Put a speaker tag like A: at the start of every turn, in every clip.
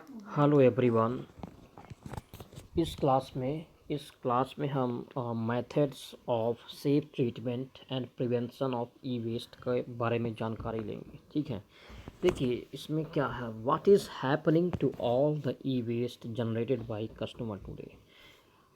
A: Hello everyone. इस class में हम methods of safe treatment and prevention of e waste के बारे में जानकारी लेंगे। ठीक है, देखिए इसमें क्या है, what is happening to all the e waste generated by customer today.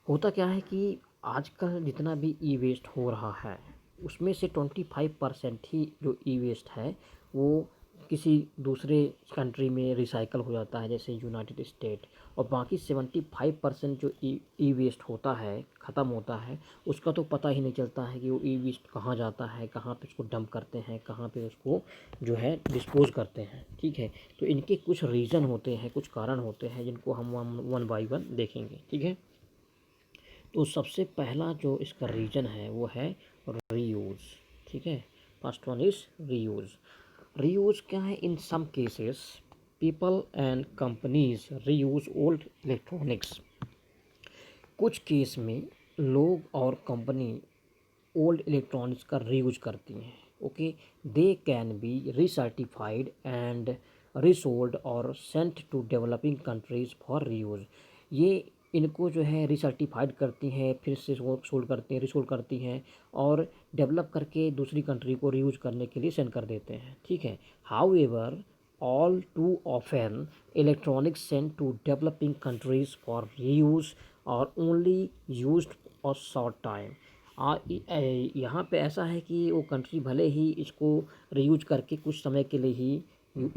A: होता क्या है कि आजकल जितना भी ई वेस्ट हो रहा है उसमें से 25% ही जो ई वेस्ट है वो किसी दूसरे कंट्री में रिसाइकल हो जाता है, जैसे यूनाइटेड स्टेट। और बाकी 75% जो ई वेस्ट होता है, ख़त्म होता है, उसका तो पता ही नहीं चलता है कि वो ई वेस्ट कहाँ जाता है, कहाँ पे उसको डंप करते हैं, कहाँ पे उसको जो है डिस्पोज करते हैं। ठीक है, तो इनके कुछ रीज़न होते हैं, कुछ कारण होते हैं जिनको हम वन बाई वन देखेंगे। ठीक है, तो सबसे पहला जो इसका रीजन है वो है रीयूज़। ठीक है, first one is reuse. Reuse क्या है, in some cases people and companies reuse old electronics. कुछ केस में लोग और कंपनी ओल्ड इलेक्ट्रॉनिक्स का रीयूज करती हैं। Okay, they can be recertified and resold और sent to developing countries for reuse. ये इनको जो है रिसर्टिफाइड करती हैं, फिर से सोल्ड करते हैं, रिसोल्ड करती हैं और डेवलप करके दूसरी कंट्री को रीयूज करने के लिए सेंड कर देते हैं। ठीक है, how ever all too often electronics sent to developing countries for reuse are only used a short time। यहाँ पे ऐसा है कि वो कंट्री भले ही इसको रीयूज करके कुछ समय के लिए ही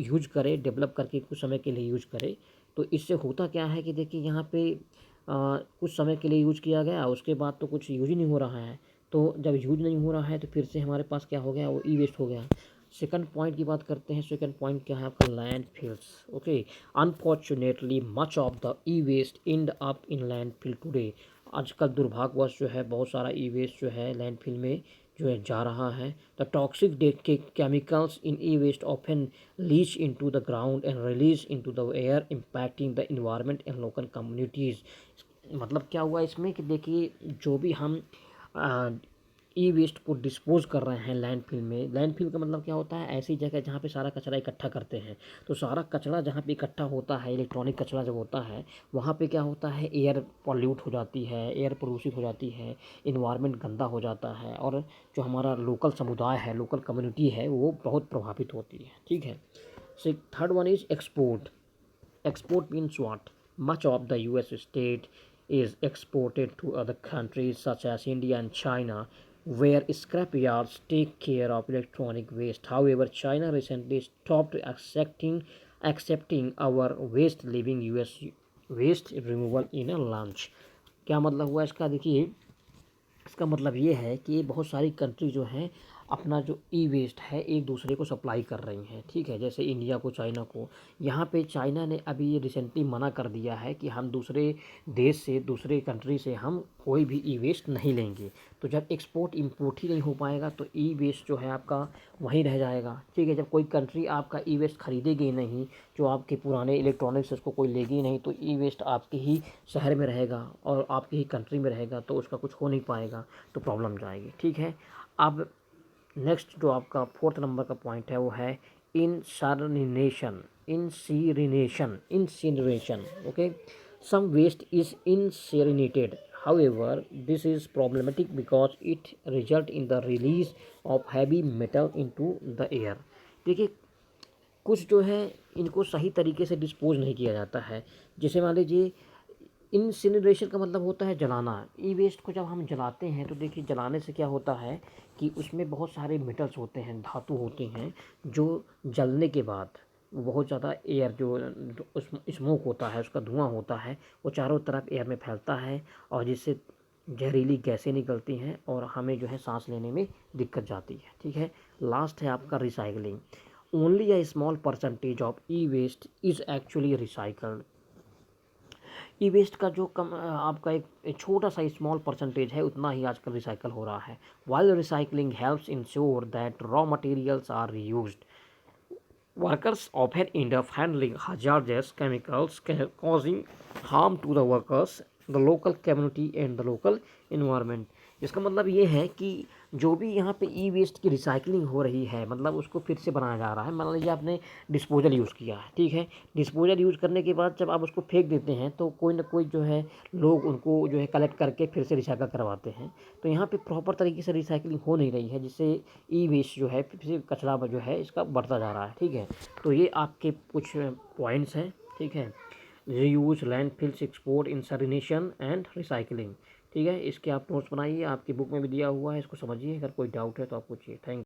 A: यूज करे, डेवलप करके कुछ समय के लिए यूज करे। तो इससे होता क्या है कि देखिए यहाँ पे कुछ समय के लिए यूज किया गया, उसके बाद तो कुछ यूज ही नहीं हो रहा है। तो जब यूज नहीं हो रहा है तो फिर से हमारे पास क्या हो गया, वो ई वेस्ट हो गया। सेकंड पॉइंट की बात करते हैं। सेकंड पॉइंट क्या है आपका, landfills. Okay, unfortunately much of the e waste end up in landfill today. आजकल दुर्भाग्यवश जो है बहुत सारा ई वेस्ट जो है लैंडफिल में जो है जा रहा है। The toxic chemicals in e waste often leach into the ground and release into the air impacting the environment and local communities. मतलब क्या हुआ इसमें कि देखिए जो भी हम ई वेस्ट को डिस्पोज कर रहे हैं लैंडफिल में। लैंडफिल का मतलब क्या होता है, ऐसी जगह जहाँ पे सारा कचरा इकट्ठा करते हैं। तो सारा कचरा जहाँ पे इकट्ठा होता है, इलेक्ट्रॉनिक कचरा जब होता है वहाँ पे क्या होता है, एयर पॉल्यूट हो जाती है, एयर प्रदूषित हो जाती है, इन्वायरमेंट गंदा हो जाता है और जो हमारा लोकल समुदाय है, लोकल कम्युनिटी है, वो बहुत प्रभावित होती है। ठीक है, so third one is export. Export means what? Much of the US state is exported to other countries such as India and China, where scrapyards take care of electronic waste. However, China recently stopped accepting our waste, leaving US waste removal in a lunch। क्या मतलब हुआ इसका, देखिए इसका मतलब ये है कि बहुत सारी कंट्री जो हैं अपना जो ई वेस्ट है एक दूसरे को सप्लाई कर रही हैं। ठीक है, जैसे इंडिया को चाइना को। यहाँ पे चाइना ने अभी ये रिसेंटली मना कर दिया है कि हम दूसरे देश से, दूसरे कंट्री से हम कोई भी ई वेस्ट नहीं लेंगे। तो जब एक्सपोर्ट इंपोर्ट ही नहीं हो पाएगा तो ई वेस्ट जो है आपका वहीं रह जाएगा। ठीक है, जब कोई कंट्री आपका ई वेस्ट खरीदेगी नहीं, जो आपके पुराने इलेक्ट्रॉनिक्स उसको कोई लेगी नहीं, तो ई वेस्ट आपके ही शहर में रहेगा और आपकी ही कंट्री में रहेगा, तो उसका कुछ हो नहीं पाएगा, तो प्रॉब्लम जाएगी। ठीक है, अब नेक्स्ट जो आपका फोर्थ नंबर का पॉइंट है वो है incineration. Okay, some waste is incinerated, however this is problematic because it result in the release of heavy metal into the air। देखिए कुछ जो है इनको सही तरीके से डिस्पोज नहीं किया जाता है। जैसे मान लीजिए इंसिनरेशन का मतलब होता है जलाना। ई वेस्ट को जब हम जलाते हैं तो देखिए जलाने से क्या होता है कि उसमें बहुत सारे मेटल्स होते हैं, धातु होते हैं, जो जलने के बाद बहुत ज़्यादा एयर जो स्मोक होता है, उसका धुआं होता है, वो चारों तरफ एयर में फैलता है और जिससे जहरीली गैसें निकलती हैं और हमें जो है सांस लेने में दिक्कत जाती है। ठीक है, लास्ट है आपका recycling. Only a small percentage of e waste is actually recycled. E waste का जो आपका एक छोटा सा स्मॉल परसेंटेज है उतना ही आजकल रिसाइकल हो रहा है। While recycling helps ensure that raw materials are reused, workers often end up handling hazardous chemicals causing harm to the workers, the local community and the local environment। इसका मतलब ये है कि जो भी यहाँ पे ई वेस्ट की रिसाइकलिंग हो रही है, मतलब उसको फिर से बनाया जा रहा है। मान लीजिए आपने डिस्पोजल यूज़ किया है, ठीक है। डिस्पोजल यूज़ करने के बाद जब आप उसको फेंक देते हैं तो कोई ना कोई जो है लोग उनको जो है कलेक्ट करके फिर से रिसाइकल करवाते हैं। तो यहाँ पे प्रॉपर तरीके से रिसाइकलिंग हो नहीं रही है, जिससे ई वेस्ट जो है फिर से कचरा जो है इसका बढ़ता जा रहा है, ठीक है। तो ये आपके कुछ पॉइंट्स हैं, ठीक है। Reuse, landfills, export, incineration and recycling, ठीक है। इसके आप नोट्स बनाइए, आपकी बुक में भी दिया हुआ है, इसको समझिए। अगर कोई डाउट है तो आप पूछिए। थैंक